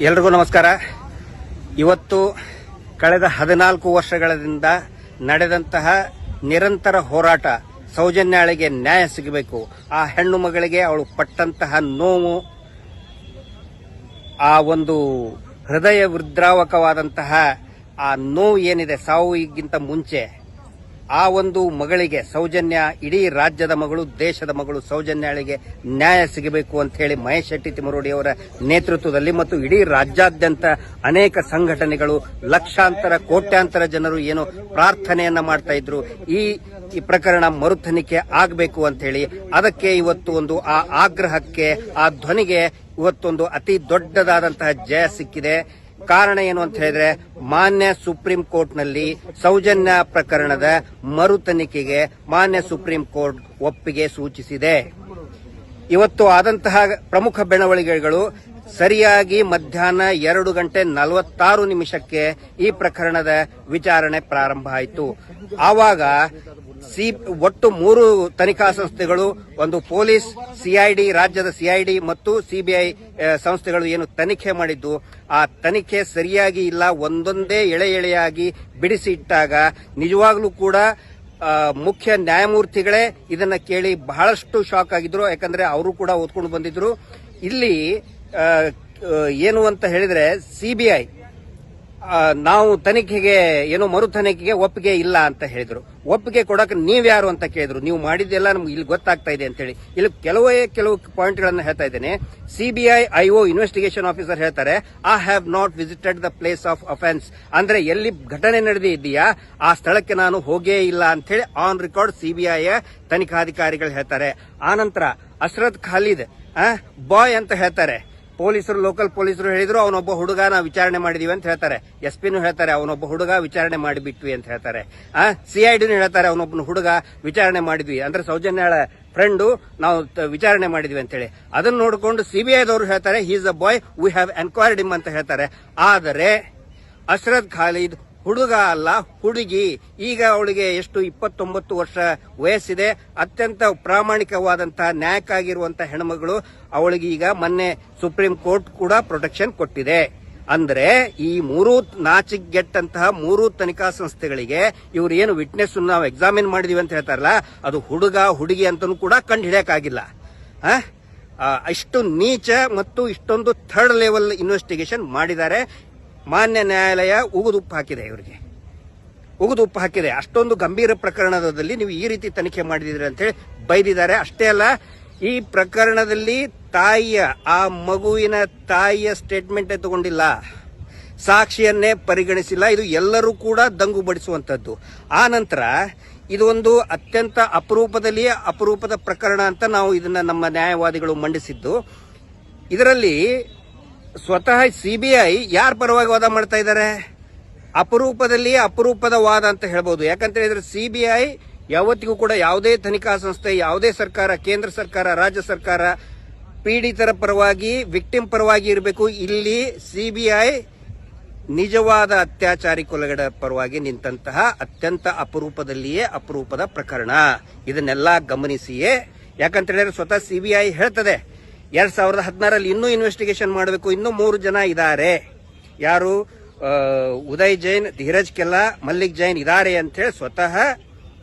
ಎಲ್ರಿಗೂ ನಮಸ್ಕಾರ. ಇವತ್ತು ಕಳೆದ 14 ವರ್ಷಗಳಿಂದ ನಡೆದಂತಹ ನಿರಂತರ ಹೋರಾಟ, ಸೌಜನ್ಯಾಳಿಗೆ ನ್ಯಾಯ ಸಿಗಬೇಕು, ಆ ಹೆಣ್ಣು ಮಗಳಿಗೆ ಅವಳು ಪಟ್ಟಂತಹ ನೋವು, ಆ ಒಂದು ಹೃದಯ ವಿದ್ರಾವಕವಾದಂತಹ ಆ ನೋವು ಏನಿದೆ, ಸಾವಿಗಿಂತ ಮುಂಚೆ ಆ ಒಂದು ಮಗಳಿಗೆ, ಸೌಜನ್ಯ ಇಡೀ ರಾಜ್ಯದ ಮಗಳು, ದೇಶದ ಮಗಳು ಸೌಜನ್ಯಾಳಿಗೆ ನ್ಯಾಯ ಸಿಗಬೇಕು ಅಂತ ಹೇಳಿ ಮಹೇಶ್ ಶೆಟ್ಟಿ ತಿಮರೋಡಿ ಅವರ ನೇತೃತ್ವದಲ್ಲಿ ಮತ್ತು ಇಡೀ ರಾಜ್ಯಾದ್ಯಂತ ಅನೇಕ ಸಂಘಟನೆಗಳು, ಲಕ್ಷಾಂತರ ಕೋಟ್ಯಾಂತರ ಜನರು ಏನು ಪ್ರಾರ್ಥನೆಯನ್ನ ಮಾಡ್ತಾ ಇದ್ರು, ಈ ಪ್ರಕರಣ ಮರುತನಿಖೆ ಆಗಬೇಕು ಅಂತ ಹೇಳಿ. ಅದಕ್ಕೆ ಇವತ್ತು ಒಂದು ಆ ಆಗ್ರಹಕ್ಕೆ, ಆ ಧ್ವನಿಗೆ ಇವತ್ತೊಂದು ಅತಿ ದೊಡ್ಡದಾದಂತಹ ಜಯ ಸಿಕ್ಕಿದೆ. ಕಾರಣ ಏನು ಅಂತ ಹೇಳಿದ್ರೆ, ಮಾನ್ಯ ಸುಪ್ರೀಂ ಕೋರ್ಟ್ನಲ್ಲಿ ಸೌಜನ್ಯ ಪ್ರಕರಣದ ಮರು ತನಿಖೆಗೆ ಮಾನ್ಯ ಸುಪ್ರೀಂ ಕೋರ್ಟ್ ಒಪ್ಪಿಗೆ ಸೂಚಿಸಿದೆ. ಇವತ್ತು ಆದಂತಹ ಪ್ರಮುಖ ಬೆಳವಣಿಗೆಗಳು, ಸರಿಯಾಗಿ ಮಧ್ಯಾಹ್ನ 2:46 ಈ ಪ್ರಕರಣದ ವಿಚಾರಣೆ ಪ್ರಾರಂಭ ಆಯಿತು. ಆವಾಗ ಒಟ್ಟು 3 ತನಿಖಾ ಸಂಸ್ಥೆಗಳು, ಒಂದು ಪೊಲೀಸ್, ಸಿಐಡಿ, ರಾಜ್ಯದ ಸಿಐಡಿ ಮತ್ತು ಸಿಬಿಐ ಸಂಸ್ಥೆಗಳು ಏನು ತನಿಖೆ ಮಾಡಿದ್ದು, ಆ ತನಿಖೆ ಸರಿಯಾಗಿ ಇಲ್ಲ, ಒಂದೊಂದೇ ಎಳೆಯಾಗಿ ಬಿಡಿಸಿ ಇಟ್ಟಾಗ ನಿಜವಾಗ್ಲೂ ಕೂಡ ಮುಖ್ಯ ನ್ಯಾಯಮೂರ್ತಿಗಳೇ ಇದನ್ನ ಕೇಳಿ ಬಹಳಷ್ಟು ಶಾಕ್ ಆಗಿದ್ರು. ಯಾಕಂದ್ರೆ ಅವರು ಕೂಡ ಓದ್ಕೊಂಡು ಬಂದಿದ್ರು. ಇಲ್ಲಿ ಏನು ಅಂತ ಹೇಳಿದ್ರೆ, ಸಿಬಿಐ ನಾವು ತನಿಖೆಗೆ ಏನೋ ಮರು ತನಿಖೆಗೆ ಒಪ್ಪಿಗೆ ಇಲ್ಲ ಅಂತ ಹೇಳಿದ್ರು. ಒಪ್ಪಿಗೆ ಕೊಡಕ್ಕೆ ನೀವ್ಯಾರು ಅಂತ ಕೇಳಿದ್ರು. ನೀವು ಮಾಡಿದ್ದೆಲ್ಲ ನಮ್ಗೆ ಇಲ್ಲಿ ಗೊತ್ತಾಗ್ತಾ ಇದೆ ಅಂತ ಹೇಳಿ. ಇಲ್ಲಿ ಕೆಲವು ಪಾಯಿಂಟ್ಗಳನ್ನು ಹೇಳ್ತಾ ಇದ್ದೇನೆ. ಸಿಬಿಐ ಐಒ ಇನ್ವೆಸ್ಟಿಗೇಷನ್ ಆಫೀಸರ್ ಹೇಳ್ತಾರೆ, I have not visited the place of offence, ಅಂದ್ರೆ ಎಲ್ಲಿ ಘಟನೆ ನಡೆದಿದೆಯಾ ಆ ಸ್ಥಳಕ್ಕೆ ನಾನು ಹೋಗೇ ಇಲ್ಲ ಅಂತ ಹೇಳಿ ಆನ್ ರೆಕಾರ್ಡ್ ಸಿಬಿಐ ತನಿಖಾಧಿಕಾರಿಗಳು ಹೇಳ್ತಾರೆ. ಆನಂತರ ಅಶ್ರದ್ ಖಾಲಿದ್ ಬಾಯ್ ಅಂತ ಹೇಳ್ತಾರೆ. ಪೊಲೀಸರು, ಲೋಕಲ್ ಪೊಲೀಸರು ಹೇಳಿದ್ರು ಅವನೊಬ್ಬ ಹುಡುಗ ನಾವು ವಿಚಾರಣೆ ಮಾಡಿದೀವಿ ಅಂತ ಹೇಳ್ತಾರೆ. ಎಸ್ಪಿನೂ ಹೇಳ್ತಾರೆ ಅವನೊಬ್ಬ ಹುಡುಗ ವಿಚಾರಣೆ ಮಾಡಿಬಿಟ್ವಿ ಅಂತ ಹೇಳ್ತಾರೆ. ಸಿಐಡಿನೂ ಹೇಳ್ತಾರೆ ಅವನೊಬ್ಬನ ಹುಡುಗ ವಿಚಾರಣೆ ಮಾಡಿದ್ವಿ, ಅಂದ್ರೆ ಸೌಜನ್ಯಾಳ ಫ್ರೆಂಡು ನಾವು ವಿಚಾರಣೆ ಮಾಡಿದ್ವಿ ಅಂತ ಹೇಳಿ. ಅದನ್ನು ನೋಡಿಕೊಂಡು ಸಿಬಿಐದವರು ಹೇಳ್ತಾರೆ he is a boy, we have enquired him ಅಂತ ಹೇಳ್ತಾರೆ. ಆದರೆ ಅಶ್ರದ್ ಖಾಲಿದ್ ಹುಡುಗ ಅಲ್ಲ, ಹುಡುಗಿ. ಈಗ ಅವಳಿಗೆ ಎಷ್ಟು 29 ವರ್ಷ ವಯಸ್ಸಿದೆ. ಅತ್ಯಂತ ಪ್ರಾಮಾಣಿಕವಾದಂತಹ ನ್ಯಾಯಕ್ಕಾಗಿರುವಂತಹ ಹೆಣ್ಮಗಳು. ಅವಳಿಗೆ ಈಗ ಮೊನ್ನೆ ಸುಪ್ರೀಂ ಕೋರ್ಟ್ ಕೂಡ ಪ್ರೊಟೆಕ್ಷನ್ ಕೊಟ್ಟಿದೆ. ಅಂದ್ರೆ ಈ 3 ನಾಚಿಗೆಟ್ಟಂತಹ 3 ತನಿಖಾ ಸಂಸ್ಥೆಗಳಿಗೆ ಇವ್ರು ಏನು ವಿಟ್ನೆಸ್ ನಾವು ಎಕ್ಸಾಮಿನ್ ಮಾಡಿದೀವಿ ಅಂತ ಹೇಳ್ತಾರಲ್ಲ, ಅದು ಹುಡುಗ ಹುಡುಗಿ ಅಂತನೂ ಕೂಡ ಕಂಡು ಹಿಡಿಯಕ್ಕಾಗಿಲ್ಲ. ಇಷ್ಟು ನೀಚ ಮತ್ತು ಇಷ್ಟೊಂದು ಥರ್ಡ್ ಲೆವೆಲ್ ಇನ್ವೆಸ್ಟಿಗೇಷನ್ ಮಾಡಿದ್ದಾರೆ. ಮಾನ್ಯ ನ್ಯಾಯಾಲಯ ಉಗುದುಪ್ಪು ಹಾಕಿದೆ, ಇವರಿಗೆ ಉಗುದುಪ್ಪು ಹಾಕಿದೆ. ಅಷ್ಟೊಂದು ಗಂಭೀರ ಪ್ರಕರಣದಲ್ಲಿ ನೀವು ಈ ರೀತಿ ತನಿಖೆ ಮಾಡಿದಿರಿ ಅಂತ ಹೇಳಿ ಬೈದಿದ್ದಾರೆ. ಅಷ್ಟೇ ಅಲ್ಲ, ಈ ಪ್ರಕರಣದಲ್ಲಿ ಆ ಮಗುವಿನ ತಾಯಿಯ ಸ್ಟೇಟ್ಮೆಂಟ್ ತಗೊಂಡಿಲ್ಲ, ಸಾಕ್ಷಿಯನ್ನೇ ಪರಿಗಣಿಸಿಲ್ಲ. ಇದು ಎಲ್ಲರೂ ಕೂಡ ದಂಗು ಬಡಿಸುವಂತದ್ದು. ಆ ನಂತರ ಇದು ಒಂದು ಅತ್ಯಂತ ಅಪರೂಪದ ಪ್ರಕರಣ ಅಂತ ನಾವು ಇದನ್ನ ನಮ್ಮ ನ್ಯಾಯವಾದಿಗಳು ಮಂಡಿಸಿದ್ದು. ಇದರಲ್ಲಿ ಸ್ವತಃ ಸಿಬಿಐ ಯಾರ ಪರವಾಗಿ ವಾದ ಮಾಡ್ತಾ ಇದ್ದಾರೆ? ಅಪರೂಪದ ವಾದ ಅಂತ ಹೇಳ್ಬೋದು. ಯಾಕಂತ ಹೇಳಿದ್ರೆ ಸಿಬಿಐ ಯಾವತ್ತಿಗೂ ಕೂಡ ಯಾವುದೇ ತನಿಖಾ ಸಂಸ್ಥೆ, ಯಾವುದೇ ಸರ್ಕಾರ, ಕೇಂದ್ರ ಸರ್ಕಾರ, ರಾಜ್ಯ ಸರ್ಕಾರ ಪೀಡಿತರ ಪರವಾಗಿ, ವಿಕ್ಟಿಮ್ ಪರವಾಗಿ ಇರಬೇಕು. ಇಲ್ಲಿ ಸಿಬಿಐ ನಿಜವಾದ ಅತ್ಯಾಚಾರಿ ಕೊಲೆಗಡ ಪರವಾಗಿ ನಿಂತಹ ಅತ್ಯಂತ ಅಪರೂಪದ ಪ್ರಕರಣ. ಇದನ್ನೆಲ್ಲ ಗಮನಿಸಿಯೇ, ಯಾಕಂತ ಹೇಳಿದ್ರೆ ಸ್ವತಃ ಸಿಬಿಐ ಹೇಳ್ತದೆ 2016ರಲ್ಲಿ ಇನ್ನೂ ಇನ್ವೆಸ್ಟಿಗೇಷನ್ ಮಾಡಬೇಕು, ಇನ್ನೂ 3 ಜನ ಇದ್ದಾರೆ. ಯಾರು? ಉದಯ್ ಜೈನ್, ಧೀರಜ್ ಕೆಲ್ಲಾ, ಮಲ್ಲಿಕ್ ಜೈನ್ ಇದ್ದಾರೆ ಅಂತ ಹೇಳಿ ಸ್ವತಃ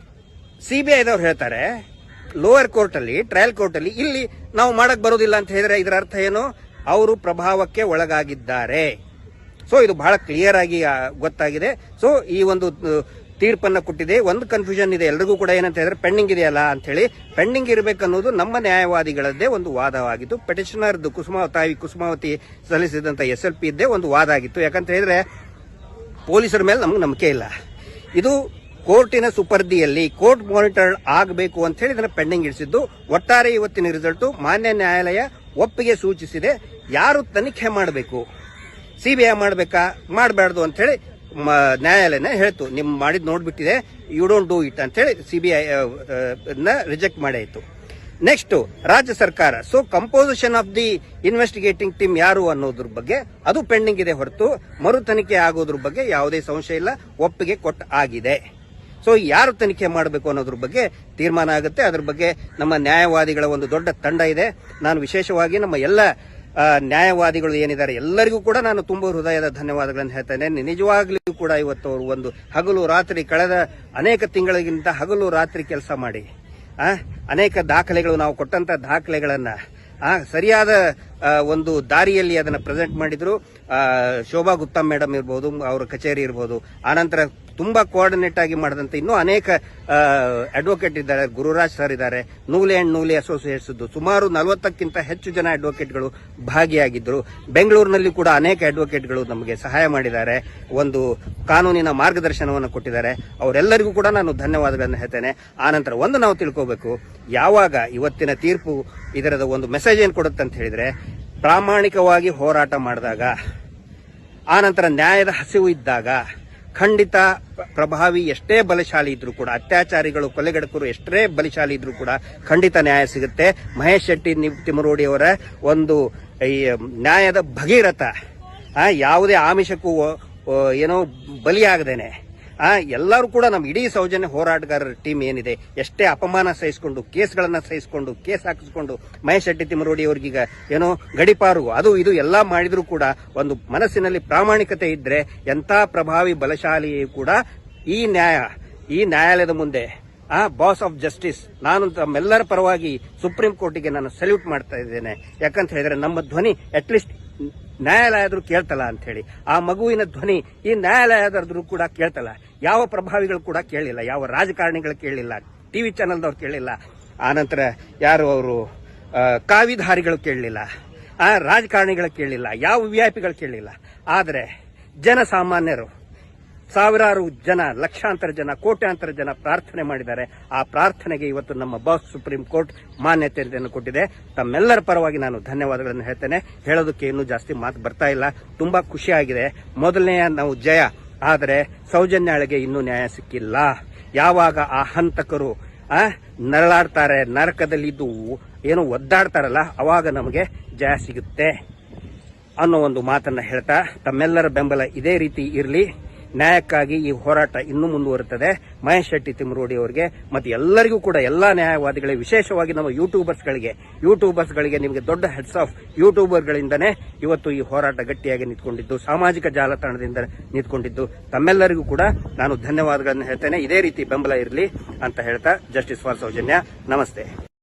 ಸಿಬಿಐದವ್ರು ಹೇಳ್ತಾರೆ. ಲೋಯರ್ ಕೋರ್ಟ್ ಅಲ್ಲಿ, ಟ್ರಯಲ್ ಕೋರ್ಟ್ ಅಲ್ಲಿ ಇಲ್ಲಿ ನಾವು ಮಾಡಕ್ ಬರೋದಿಲ್ಲ ಅಂತ ಹೇಳಿದ್ರೆ ಇದರ ಅರ್ಥ ಏನು? ಅವರು ಪ್ರಭಾವಕ್ಕೆ ಒಳಗಾಗಿದ್ದಾರೆ. ಸೊ ಇದು ಬಹಳ ಕ್ಲಿಯರ್ ಆಗಿ ಗೊತ್ತಾಗಿದೆ. ಸೊ ಈ ಒಂದು ತೀರ್ಪನ್ನ ಕೊಟ್ಟಿದೆ. ಒಂದು ಕನ್ಫ್ಯೂಷನ್ ಇದೆ ಎಲ್ರಿಗೂ ಕೂಡ, ಏನಂತ ಹೇಳಿದ್ರೆ ಪೆಂಡಿಂಗ್ ಇದೆಯಲ್ಲ ಅಂತ ಹೇಳಿ. ಪೆಂಡಿಂಗ್ ಇರಬೇಕನ್ನೋದು ನಮ್ಮ ನ್ಯಾಯವಾದಿಗಳದ್ದೇ ಒಂದು ವಾದವಾಗಿತ್ತು. ಪೆಟಿಷನರ್ದು ಕುಸುಮಾವತಿ ಸಲ್ಲಿಸಿದಂತ SLP ಇದ್ದೇ ಒಂದು ವಾದ ಆಗಿತ್ತು. ಯಾಕಂತ ಹೇಳಿದ್ರೆ ಪೊಲೀಸರ ಮೇಲೆ ನಮ್ಗೆ ನಂಬಿಕೆ ಇಲ್ಲ. ಇದು ಕೋರ್ಟಿನ ಸುಪರ್ದಿಯಲ್ಲಿ ಕೋರ್ಟ್ ಮಾನಿಟರ್ ಆಗಬೇಕು ಅಂತ ಹೇಳಿ ಇದನ್ನ ಪೆಂಡಿಂಗ್ ಇರಿಸಿದ್ದು. ಒಟ್ಟಾರೆ ಇವತ್ತಿನ ರಿಸಲ್ಟ್ ಮಾನ್ಯ ನ್ಯಾಯಾಲಯ ಒಪ್ಪಿಗೆ ಸೂಚಿಸಿದೆ. ಯಾರು ತನಿಖೆ ಮಾಡಬೇಕು, ಸಿಬಿಐ ಮಾಡಬೇಕಾ ಮಾಡಬಾರ್ದು ಅಂತ ಹೇಳಿ ನ್ಯಾಯಾಲಯನ ಹೇಳ್ತು. ನಿಮ್ ಮಾಡಿದ್ ನೋಡ್ಬಿಟ್ಟಿದೆ, ಯು ಡೋಂಟ್ ಡೂ ಇಟ್ ಅಂತ ಹೇಳಿ ಸಿಬಿಐ ರಿಜೆಕ್ಟ್ ಮಾಡಾಯಿತು. ನೆಕ್ಸ್ಟ್ ರಾಜ್ಯ ಸರ್ಕಾರ. So composition of the investigating team ಯಾರು ಅನ್ನೋದ್ರ ಬಗ್ಗೆ ಅದು ಪೆಂಡಿಂಗ್ ಇದೆ ಹೊರತು ಮರು ತನಿಖೆ ಆಗೋದ್ರ ಬಗ್ಗೆ ಯಾವುದೇ ಸಂಶಯ ಇಲ್ಲ, ಒಪ್ಪಿಗೆ ಆಗಿದೆ. ಸೊ ಯಾರು ತನಿಖೆ ಮಾಡಬೇಕು ಅನ್ನೋದ್ರ ಬಗ್ಗೆ ತೀರ್ಮಾನ ಆಗುತ್ತೆ. ಅದ್ರ ಬಗ್ಗೆ ನಮ್ಮ ನ್ಯಾಯವಾದಿಗಳ ಒಂದು ದೊಡ್ಡ ತಂಡ ಇದೆ. ನಾನು ವಿಶೇಷವಾಗಿ ನಮ್ಮ ಎಲ್ಲ ನ್ಯಾಯವಾದಿಗಳು ಏನಿದ್ದಾರೆ ಎಲ್ಲರಿಗೂ ಕೂಡ ನಾನು ತುಂಬ ಹೃದಯದ ಧನ್ಯವಾದಗಳನ್ನು ಹೇಳ್ತೇನೆ. ನಿಜವಾಗ್ಲೂ ಕೂಡ ಇವತ್ತು ಅವರು ಒಂದು ಹಗಲು ರಾತ್ರಿ ಕಳೆದ ಅನೇಕ ತಿಂಗಳಿಗಿಂತ ಹಗಲು ರಾತ್ರಿ ಕೆಲಸ ಮಾಡಿ ಅನೇಕ ದಾಖಲೆಗಳು ನಾವು ಕೊಟ್ಟಂತ ದಾಖಲೆಗಳನ್ನ ಸರಿಯಾದ ಒಂದು ದಾರಿಯಲ್ಲಿ ಅದನ್ನ ಪ್ರೆಸೆಂಟ್ ಮಾಡಿದ್ರು. ಶೋಭಾ ಗುಪ್ತಾ ಮೇಡಮ್ ಇರ್ಬೋದು, ಅವರ ಕಚೇರಿ ಇರ್ಬೋದು, ಆನಂತರ ತುಂಬಾ ಕೋಆರ್ಡಿನೇಟ್ ಆಗಿ ಮಾಡಿದಂತೆ ಇನ್ನೂ ಅನೇಕ ಅಡ್ವೊಕೇಟ್ ಇದ್ದಾರೆ. ಗುರುರಾಜ್ ಸರ್ ಇದ್ದಾರೆ, ನೂಲೆ ಅಂಡ್ ನೂಲೆ ಅಸೋಸಿಯೇಟ್ಸ್ ಸುಮಾರು 40ಕ್ಕಿಂತ ಹೆಚ್ಚು ಜನ ಅಡ್ವೊಕೇಟ್ಗಳು ಭಾಗಿಯಾಗಿದ್ದರು. ಬೆಂಗಳೂರಿನಲ್ಲಿ ಕೂಡ ಅನೇಕ ಅಡ್ವೊಕೇಟ್ಗಳು ನಮಗೆ ಸಹಾಯ ಮಾಡಿದ್ದಾರೆ, ಒಂದು ಕಾನೂನಿನ ಮಾರ್ಗದರ್ಶನವನ್ನು ಕೊಟ್ಟಿದ್ದಾರೆ. ಅವರೆಲ್ಲರಿಗೂ ಕೂಡ ನಾನು ಧನ್ಯವಾದಗಳನ್ನು ಹೇಳ್ತೇನೆ. ಆನಂತರ ಒಂದು ನಾವು ತಿಳ್ಕೋಬೇಕು, ಯಾವಾಗ ಇವತ್ತಿನ ತೀರ್ಪು ಇದರದ ಒಂದು ಮೆಸೇಜ್ ಏನು ಕೊಡುತ್ತೆ ಅಂತ ಹೇಳಿದ್ರೆ, ಪ್ರಾಮಾಣಿಕವಾಗಿ ಹೋರಾಟ ಮಾಡಿದಾಗ, ಆನಂತರ ನ್ಯಾಯದ ಹಸಿವು ಇದ್ದಾಗ ಖಂಡಿತ ಪ್ರಭಾವಿ ಎಷ್ಟೇ ಬಲಶಾಲಿ ಇದ್ರೂ ಕೂಡ, ಅತ್ಯಾಚಾರಿಗಳು ಕೊಲೆಗಡಕರು ಎಷ್ಟೇ ಬಲಶಾಲಿ ಇದ್ರೂ ಕೂಡ ಖಂಡಿತ ನ್ಯಾಯ ಸಿಗುತ್ತೆ. ಮಹೇಶ್ ಶೆಟ್ಟಿ ತಿಮರೋಡಿ ಅವರ ಒಂದು ಈ ನ್ಯಾಯದ ಭಗೀರಥ ಯಾವುದೇ ಆಮಿಷಕ್ಕೂ ಏನೋ ಬಲಿಯಾಗದೇನೆ ಎಲ್ಲರೂ ಕೂಡ ನಮ್ಮ ಇಡೀ ಸೌಜನ್ಯ ಹೋರಾಟಗಾರರ ಟೀಮ್ ಏನಿದೆ, ಎಷ್ಟೇ ಅಪಮಾನ ಸಹಿಸಿಕೊಂಡು ಕೇಸ್ಗಳನ್ನ ಸಹಿಸಿಕೊಂಡು ಕೇಸ್ ಹಾಕಿಸ್ಕೊಂಡು ಮಹೇಶ್ ಶೆಟ್ಟಿ ತಿಮರೋಡಿ ಅವ್ರಿಗೀಗ ಏನೋ ಗಡಿಪಾರು ಅದು ಇದು ಎಲ್ಲಾ ಮಾಡಿದ್ರು ಕೂಡ ಒಂದು ಮನಸ್ಸಿನಲ್ಲಿ ಪ್ರಾಮಾಣಿಕತೆ ಇದ್ರೆ ಎಂಥ ಪ್ರಭಾವಿ ಬಲಶಾಲಿಯೂ ಕೂಡ ಈ ನ್ಯಾಯಾಲಯದ ಮುಂದೆ ಬಾಸ್ ಆಫ್ ಜಸ್ಟಿಸ್, ನಾನು ತಮ್ಮೆಲ್ಲರ ಪರವಾಗಿ ಸುಪ್ರೀಂ ಕೋರ್ಟಿಗೆ ನಾನು ಸಲ್ಯೂಟ್ ಮಾಡ್ತಾ ಇದ್ದೇನೆ. ಯಾಕಂತ ಹೇಳಿದ್ರೆ ನಮ್ಮ ಧ್ವನಿ ಅಟ್ಲೀಸ್ಟ್ ನ್ಯಾಯಾಲಯ ಆದ್ರೂ ಕೇಳ್ತಲ್ಲ ಅಂತ ಹೇಳಿ, ಆ ಮಗುವಿನ ಧ್ವನಿ ಈ ನ್ಯಾಯಾಲಯದಾದ್ರೂ ಕೂಡ ಕೇಳ್ತಲ್ಲ. ಯಾವ ಪ್ರಭಾವಿಗಳು ಕೂಡ ಕೇಳಿಲ್ಲ, ಯಾವ ರಾಜಕಾರಣಿಗಳು ಕೇಳಿಲ್ಲ, ಟಿವಿ ಚಾನೆಲ್ದವ್ರು ಕೇಳಿಲ್ಲ, ಆನಂತರ ಯಾರು ಅವರು ಕಾವಿಧಾರಿಗಳು ಕೇಳಲಿಲ್ಲ, ರಾಜಕಾರಣಿಗಳು ಕೇಳಲಿಲ್ಲ, ಯಾವ ವಿಐಪಿಗಳು ಕೇಳಲಿಲ್ಲ. ಆದರೆ ಜನಸಾಮಾನ್ಯರು ಸಾವಿರಾರು ಜನ, ಲಕ್ಷಾಂತರ ಜನ, ಕೋಟ್ಯಾಂತರ ಜನ ಪ್ರಾರ್ಥನೆ ಮಾಡಿದ್ದಾರೆ. ಆ ಪ್ರಾರ್ಥನೆಗೆ ಇವತ್ತು ನಮ್ಮ ಬಾಸ್ ಸುಪ್ರೀಂ ಕೋರ್ಟ್ ಮಾನ್ಯತೆಯನ್ನು ಕೊಟ್ಟಿದೆ. ತಮ್ಮೆಲ್ಲರ ಪರವಾಗಿ ನಾನು ಧನ್ಯವಾದಗಳನ್ನು ಹೇಳ್ತೇನೆ. ಹೇಳೋದಕ್ಕೆ ಇನ್ನೂ ಜಾಸ್ತಿ ಮಾತು ಬರ್ತಾ ಇಲ್ಲ. ತುಂಬಾ ಖುಷಿಯಾಗಿದೆ. ಮೊದಲನೆಯ ನಾವು ಜಯ, ಆದರೆ ಸೌಜನ್ಯಾಳಿಗೆ ಇನ್ನೂ ನ್ಯಾಯ ಸಿಕ್ಕಿಲ್ಲ. ಯಾವಾಗ ಆ ಹಂತಕರು ನರಳಾಡ್ತಾರೆ, ನರಕದಲ್ಲಿದ್ದು ಏನೋ ಒದ್ದಾಡ್ತಾರಲ್ಲ, ಅವಾಗ ನಮಗೆ ಜಯ ಸಿಗುತ್ತೆ ಅನ್ನೋ ಒಂದು ಮಾತನ್ನ ಹೇಳ್ತಾ, ತಮ್ಮೆಲ್ಲರ ಬೆಂಬಲ ಇದೇ ರೀತಿ ಇರಲಿ. ನ್ಯಾಯಕ್ಕಾಗಿ ಈ ಹೋರಾಟ ಇನ್ನೂ ಮುಂದುವರುತ್ತದೆ. ಮಹೇಶ್ ಶೆಟ್ಟಿ ತಿಮರೋಡಿ ಅವರಿಗೆ ಮತ್ತು ಎಲ್ಲರಿಗೂ ಕೂಡ, ಎಲ್ಲಾ ನ್ಯಾಯವಾದಿಗಳಿಗೆ, ವಿಶೇಷವಾಗಿ ನಮ್ಮ ಯೂಟ್ಯೂಬರ್ಸ್ಗಳಿಗೆ ನಿಮಗೆ ದೊಡ್ಡ ಹೆಡ್ಸ್ ಆಫ್. ಯೂಟ್ಯೂಬರ್ಗಳಿಂದನೇ ಇವತ್ತು ಈ ಹೋರಾಟ ಗಟ್ಟಿಯಾಗಿ ನಿಂತ್ಕೊಂಡಿದ್ದು, ಸಾಮಾಜಿಕ ಜಾಲತಾಣದಿಂದ ನಿಂತ್ಕೊಂಡಿದ್ದು. ತಮ್ಮೆಲ್ಲರಿಗೂ ಕೂಡ ನಾನು ಧನ್ಯವಾದಗಳನ್ನು ಹೇಳ್ತೇನೆ. ಇದೇ ರೀತಿ ಬೆಂಬಲ ಇರಲಿ ಅಂತ ಹೇಳ್ತಾ, ಜಸ್ಟಿಸ್ ಫಾರ್ ಸೌಜನ್ಯ. ನಮಸ್ತೆ.